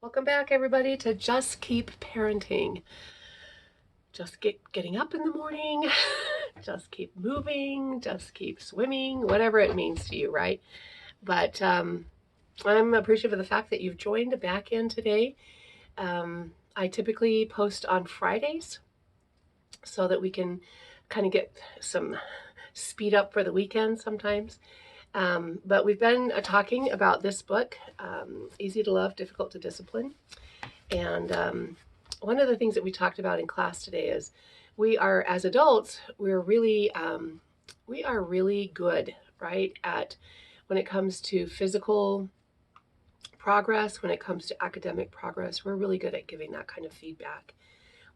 Welcome back, everybody, to Just Keep Parenting. Just getting up in the morning, just keep moving, just keep swimming, whatever it means to you, right? But I'm appreciative of the fact that you've joined back in today. I typically post on Fridays so that we can kind of get some speed up for the weekend sometimes. But we've been talking about this book, Easy to Love, Difficult to Discipline. And one of the things that we talked about in class today is we are, as adults, we are really good, right, at when it comes to physical progress, when it comes to academic progress, we're really good at giving that kind of feedback.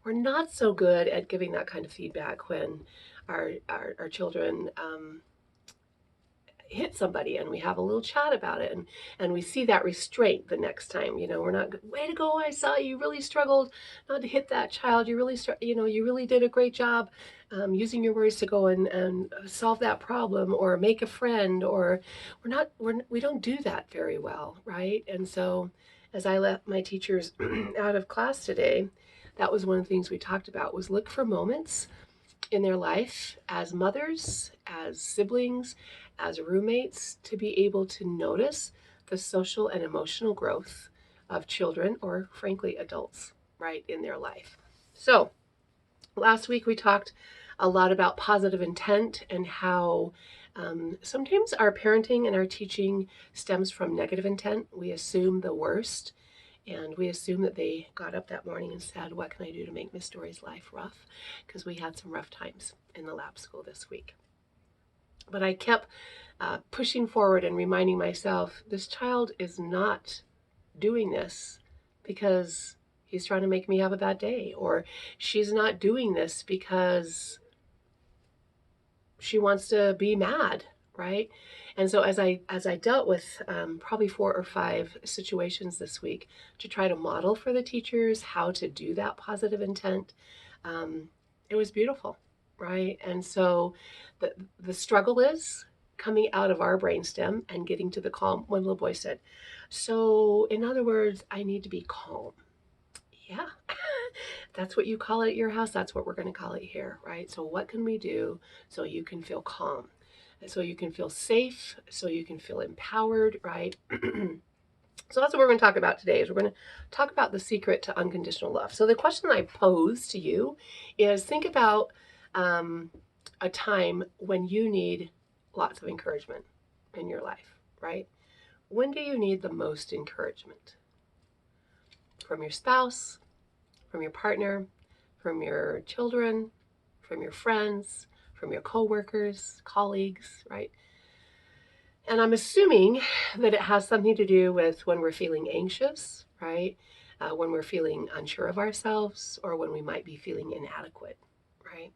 We're not so good at giving that kind of feedback when our children hit somebody and we have a little chat about it, and we see that restraint the next time. We're not, way to go, I saw you really struggled not to hit that child, you really you really did a great job using your words to go and solve that problem or make a friend. Or we don't do that very well, right? And so as I let my teachers out of class today, that was one of the things we talked about, was look for moments in their life as mothers, as siblings, as roommates, to be able to notice the social and emotional growth of children, or frankly adults, right, in their life. So last week we talked a lot about positive intent and how sometimes our parenting and our teaching stems from negative intent. We assume the worst. And we assume that they got up that morning and said, what can I do to make Miss Dory's life rough? Because we had some rough times in the lab school this week. But I kept pushing forward and reminding myself, this child is not doing this because he's trying to make me have a bad day, or she's not doing this because she wants to be mad, right? And so as I dealt with probably 4 or 5 situations this week to try to model for the teachers how to do that positive intent, it was beautiful, right? And so the struggle is coming out of our brainstem and getting to the calm. One little boy said, so in other words, I need to be calm. Yeah, that's what you call it at your house. That's what we're going to call it here, right? So what can we do so you can feel calm, so you can feel safe, so you can feel empowered, right? So that's what we're going to talk about today. Is we're going to talk about the secret to unconditional love. So the question I pose to you is, think about a time when you need lots of encouragement in your life, right? When do you need the most encouragement? From your spouse, from your partner, from your children, from your friends, from your coworkers, colleagues, right? And I'm assuming that it has something to do with when we're feeling anxious, right? When we're feeling unsure of ourselves, or when we might be feeling inadequate, right?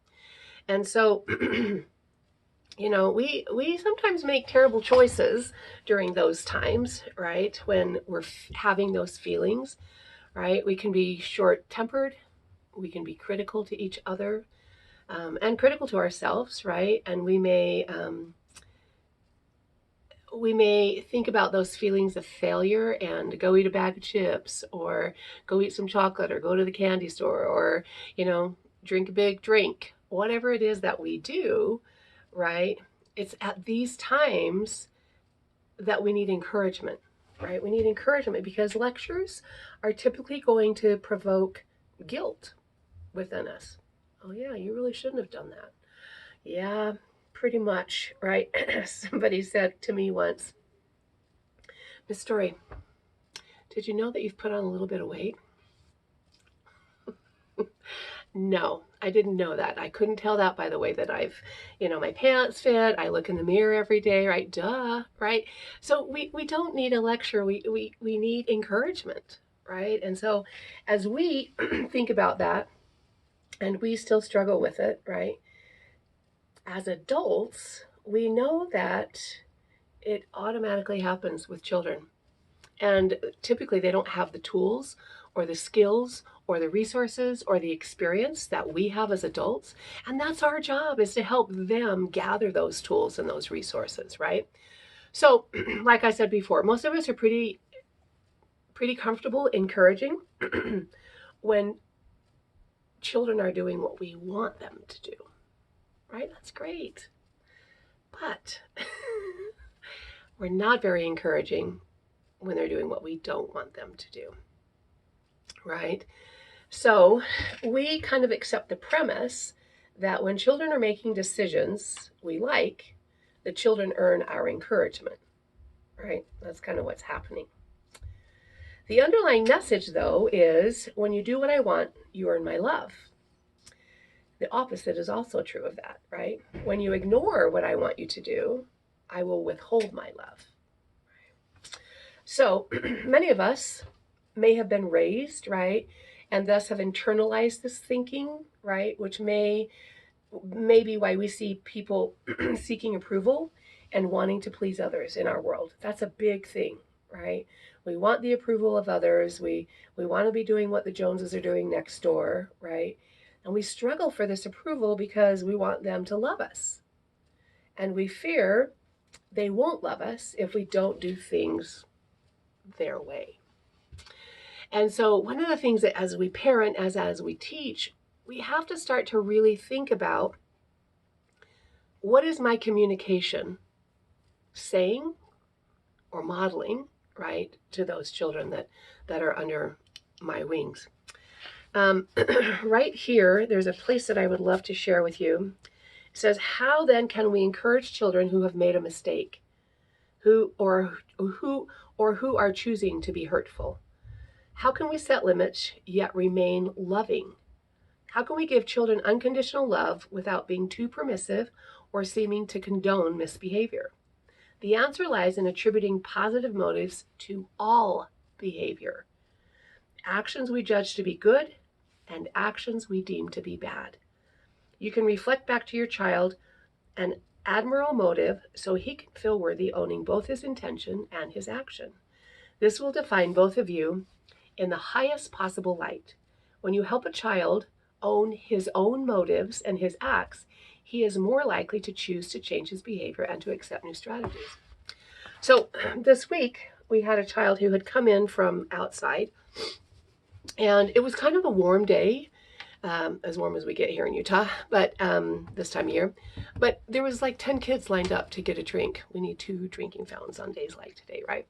And so, we sometimes make terrible choices during those times, right? When we're having those feelings, right? We can be short-tempered. We can be critical to each other, and critical to ourselves, right? And we may think about those feelings of failure and go eat a bag of chips, or go eat some chocolate, or go to the candy store, or drink a big drink, whatever it is that we do, right? It's at these times that we need encouragement, right? We need encouragement because lectures are typically going to provoke guilt within us. Oh yeah, you really shouldn't have done that. Yeah, pretty much, right? Somebody said to me once, Miss Story, did you know that you've put on a little bit of weight? No, I didn't know that. I couldn't tell that by the way that my pants fit. I look in the mirror every day, right? Duh, right? So we don't need a lecture. We need encouragement, right? And so as we think about that, and we still struggle with it, right? As adults, we know that it automatically happens with children. And typically they don't have the tools or the skills or the resources or the experience that we have as adults. And that's our job, is to help them gather those tools and those resources, right? So like I said before, most of us are pretty pretty comfortable encouraging when children are doing what we want them to do, right? That's great. But we're not very encouraging when they're doing what we don't want them to do, right? So we kind of accept the premise that when children are making decisions we like, the children earn our encouragement, right? That's kind of what's happening. The underlying message, though, is when you do what I want, you earn my love. The opposite is also true of that, right? When you ignore what I want you to do, I will withhold my love. So many of us may have been raised, right, and thus have internalized this thinking, right, which may be why we see people seeking approval and wanting to please others in our world. That's a big thing, right? We want the approval of others. We want to be doing what the Joneses are doing next door, right? And we struggle for this approval because we want them to love us. And we fear they won't love us if we don't do things their way. And so one of the things that as we parent, as we teach, we have to start to really think about, what is my communication saying or modeling, right, to those children that are under my wings? Right here, there's a place that I would love to share with you. It says, how then can we encourage children who have made a mistake, who are choosing to be hurtful? How can we set limits yet remain loving? How can we give children unconditional love without being too permissive or seeming to condone misbehavior? The answer lies in attributing positive motives to all behavior. Actions we judge to be good and actions we deem to be bad. You can reflect back to your child an admirable motive so he can feel worthy owning both his intention and his action. This will define both of you in the highest possible light. When you help a child own his own motives and his acts, he is more likely to choose to change his behavior and to accept new strategies. So this week, we had a child who had come in from outside, and it was kind of a warm day, as warm as we get here in Utah, but this time of year. But there was like 10 kids lined up to get a drink. We need 2 drinking fountains on days like today, right?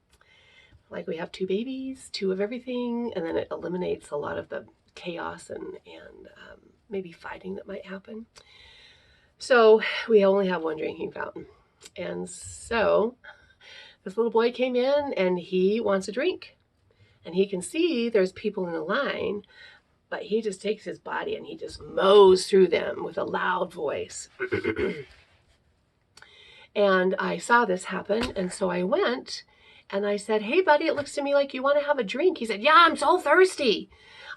Like we have 2 babies, 2 of everything, and then it eliminates a lot of the chaos and maybe fighting that might happen. So we only have 1 drinking fountain. And so this little boy came in and he wants a drink. And he can see there's people in a line, but he just takes his body and he just mows through them with a loud voice. And I saw this happen, and so I went and I said, hey, buddy, it looks to me like you want to have a drink. He said, yeah, I'm so thirsty.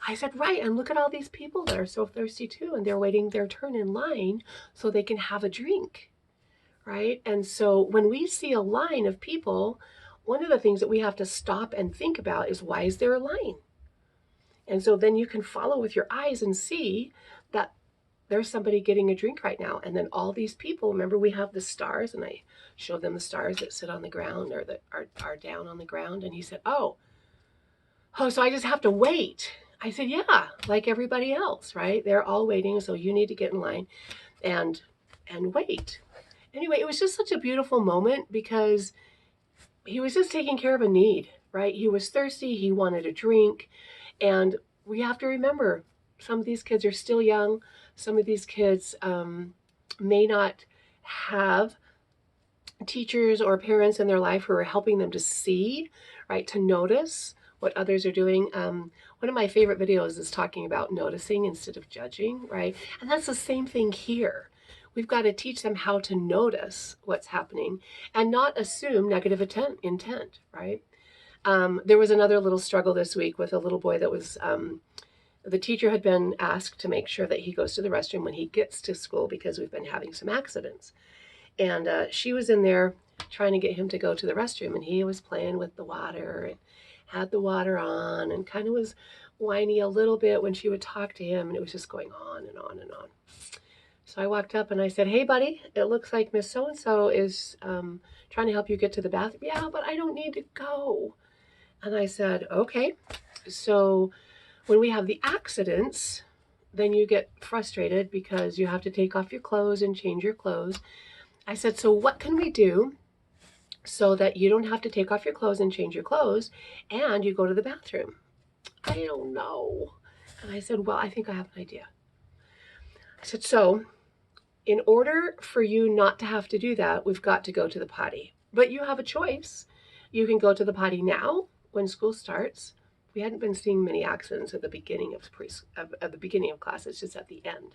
I said, right, and look at all these people that are so thirsty too, and they're waiting their turn in line so they can have a drink, right? And so when we see a line of people, one of the things that we have to stop and think about is, why is there a line? And so then you can follow with your eyes and see that there's somebody getting a drink right now. And then all these people, remember we have the stars, and I showed them the stars that sit on the ground or that are down on the ground. And he said, oh, so I just have to wait. I said, yeah, like everybody else, right? They're all waiting. So you need to get in line and wait. Anyway, it was just such a beautiful moment because he was just taking care of a need, right? He was thirsty. He wanted a drink. And we have to remember, some of these kids are still young. Some of these kids may not have teachers or parents in their life who are helping them to see, right, to notice what others are doing. One of my favorite videos is talking about noticing instead of judging, right? And that's the same thing here. We've got to teach them how to notice what's happening and not assume negative intent, right? There was another little struggle this week with a little boy that was, the teacher had been asked to make sure that he goes to the restroom when he gets to school because we've been having some accidents. And she was in there trying to get him to go to the restroom, and he was playing with the water and had the water on and kind of was whiny a little bit when she would talk to him, and it was just going on and on and on. So I walked up and I said, hey, buddy, it looks like Miss So-and-so is trying to help you get to the bathroom. Yeah, but I don't need to go. And I said, okay. So when we have the accidents, then you get frustrated because you have to take off your clothes and change your clothes. I said, so what can we do so that you don't have to take off your clothes and change your clothes and you go to the bathroom? I don't know. And I said, well, I think I have an idea. I said, so in order for you not to have to do that, we've got to go to the potty. But you have a choice. You can go to the potty now when school starts. We hadn't been seeing many accidents at the beginning of the beginning of class. It's just at the end.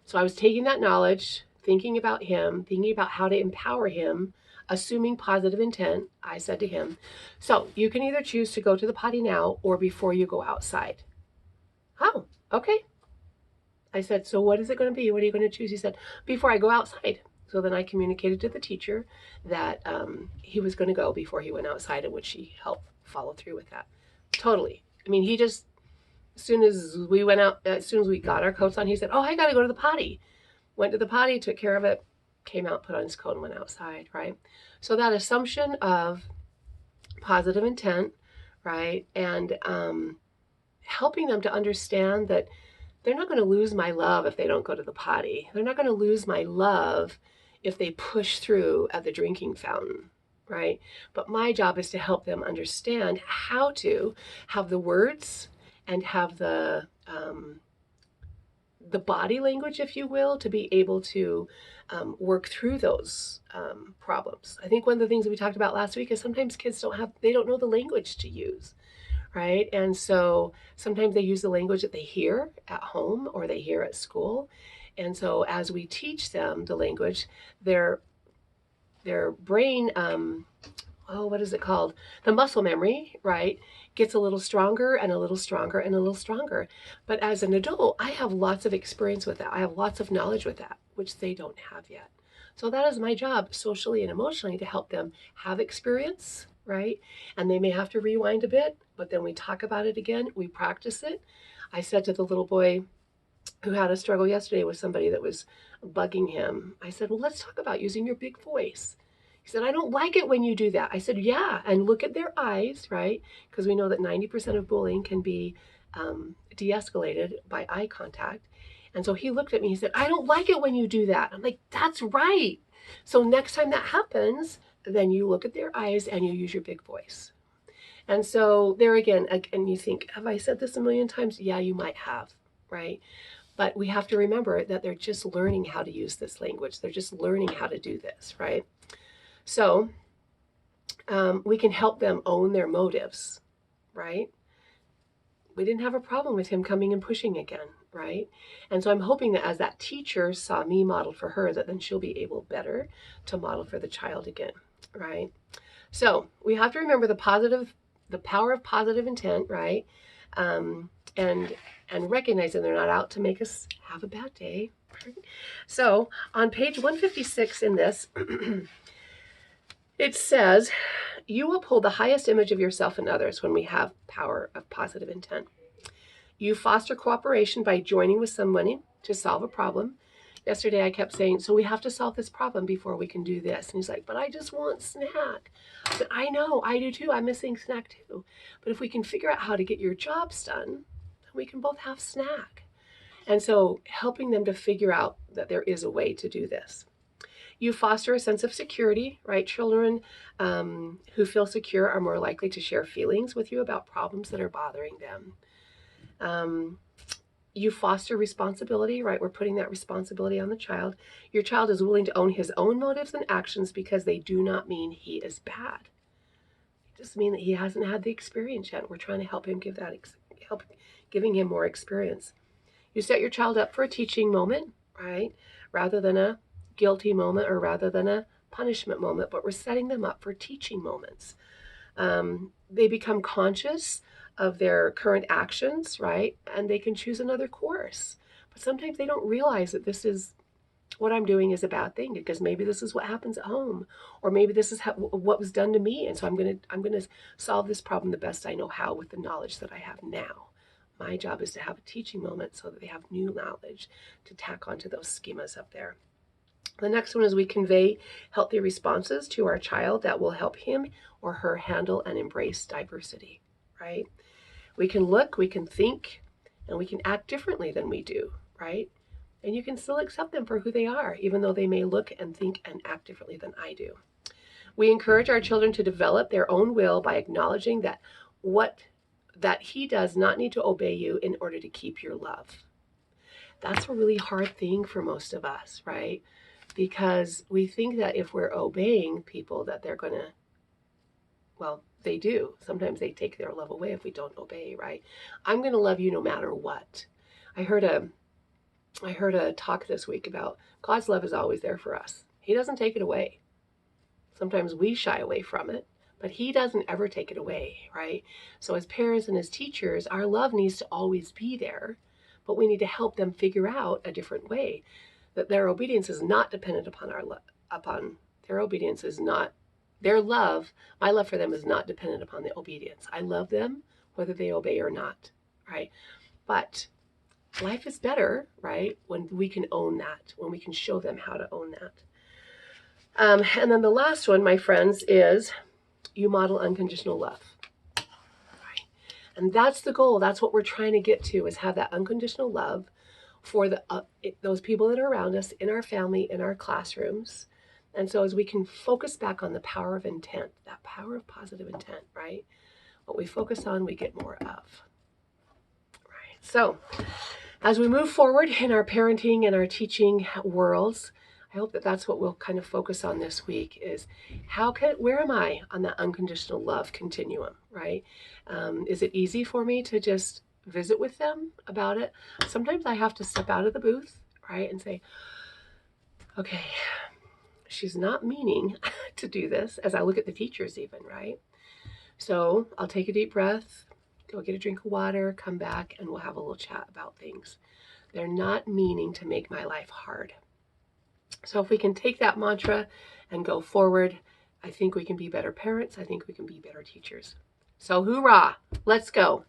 So I was taking that knowledge, thinking about him, thinking about how to empower him, assuming positive intent. I said to him, so you can either choose to go to the potty now or before you go outside. Oh, okay. I said, so what is it going to be? What are you going to choose? He said, before I go outside. So then I communicated to the teacher that he was going to go before he went outside, and would she help follow through with that? Totally. I mean, he just, as soon as we went out, as soon as we got our coats on, he said, oh, I got to go to the potty. Went to the potty, took care of it, came out, put on his coat, and went outside, right? So that assumption of positive intent, right? And helping them to understand that they're not going to lose my love if they don't go to the potty. They're not going to lose my love if they push through at the drinking fountain, right? But my job is to help them understand how to have the words and have the body language, if you will, to be able to work through those problems. I think one of the things that we talked about last week is sometimes kids they don't know the language to use, right? And so sometimes they use the language that they hear at home or they hear at school. And so as we teach them the language, their brain, what is it called? The muscle memory, right, gets a little stronger and a little stronger and a little stronger. But as an adult, I have lots of experience with that. I have lots of knowledge with that, which they don't have yet. So that is my job, socially and emotionally, to help them have experience, right? And they may have to rewind a bit, but then we talk about it again, we practice it. I said to the little boy who had a struggle yesterday with somebody that was bugging him, I said, well, let's talk about using your big voice. He said, I don't like it when you do that. I said, yeah, and look at their eyes, right? Because we know that 90% of bullying can be de-escalated by eye contact. And so he looked at me, he said, I don't like it when you do that. I'm like, that's right. So next time that happens, then you look at their eyes and you use your big voice. And so there again, and you think, have I said this a million times? Yeah, you might have, right? But we have to remember that they're just learning how to use this language. They're just learning how to do this, right? So we can help them own their motives, right? We didn't have a problem with him coming and pushing again, right? And so I'm hoping that as that teacher saw me model for her, that then she'll be able better to model for the child again, right? So we have to remember the power of positive intent, right? And recognize that they're not out to make us have a bad day. Right? So on page 156 in this, it says, you uphold the highest image of yourself and others when we have power of positive intent. You foster cooperation by joining with somebody to solve a problem. Yesterday I kept saying, so we have to solve this problem before we can do this. And he's like, but I just want snack. I said, I know, I do too. I'm missing snack too. But if we can figure out how to get your jobs done, we can both have snack. And so helping them to figure out that there is a way to do this. You foster a sense of security, right? Children who feel secure are more likely to share feelings with you about problems that are bothering them. You foster responsibility, right? We're putting that responsibility on the child. Your child is willing to own his own motives and actions because they do not mean he is bad. It just mean that he hasn't had the experience yet. We're trying to help him giving him more experience. You set your child up for a teaching moment, right? Rather than a guilty moment or rather than a punishment moment, but we're setting them up for teaching moments. They become conscious of their current actions, right? And they can choose another course. But sometimes they don't realize that this is what I'm doing is a bad thing, because maybe this is what happens at home, or maybe this is what was done to me, and so I'm gonna solve this problem the best I know how with the knowledge that I have now. My job is to have a teaching moment so that they have new knowledge to tack onto those schemas up there. The next one is we convey healthy responses to our child that will help him or her handle and embrace diversity, right? We can look, we can think, and we can act differently than we do, right? And you can still accept them for who they are, even though they may look and think and act differently than I do. We encourage our children to develop their own will by acknowledging that he does not need to obey you in order to keep your love. That's a really hard thing for most of us, right? Because we think that if we're obeying people that they're going to, well, they do. Sometimes they take their love away if we don't obey, right? I'm going to love you no matter what. I heard a talk this week about God's love is always there for us. He doesn't take it away. Sometimes we shy away from it, but he doesn't ever take it away, right? So as parents and as teachers, our love needs to always be there, but we need to help them figure out a different way, that their obedience is not dependent upon their obedience is not their love. My love for them is not dependent upon the obedience. I love them whether they obey or not, right? But life is better, right, when we can own that, when we can show them how to own that. And then the last one, my friends, is you model unconditional love. Right? And that's the goal. That's what we're trying to get to, is have that unconditional love for those people that are around us, in our family, in our classrooms. And so as we can focus back on the power of intent, that power of positive intent, right? What we focus on, we get more of. Right. So as we move forward in our parenting and our teaching worlds, I hope that that's what we'll kind of focus on this week, is where am I on that unconditional love continuum, right? Is it easy for me to just visit with them about it? Sometimes I have to step out of the booth, right, and say, okay, she's not meaning to do this, as I look at the teachers even, right? So I'll take a deep breath, go get a drink of water, come back, and we'll have a little chat about things. They're not meaning to make my life hard. So if we can take that mantra and go forward, I think we can be better parents. I think we can be better teachers. So hoorah, let's go.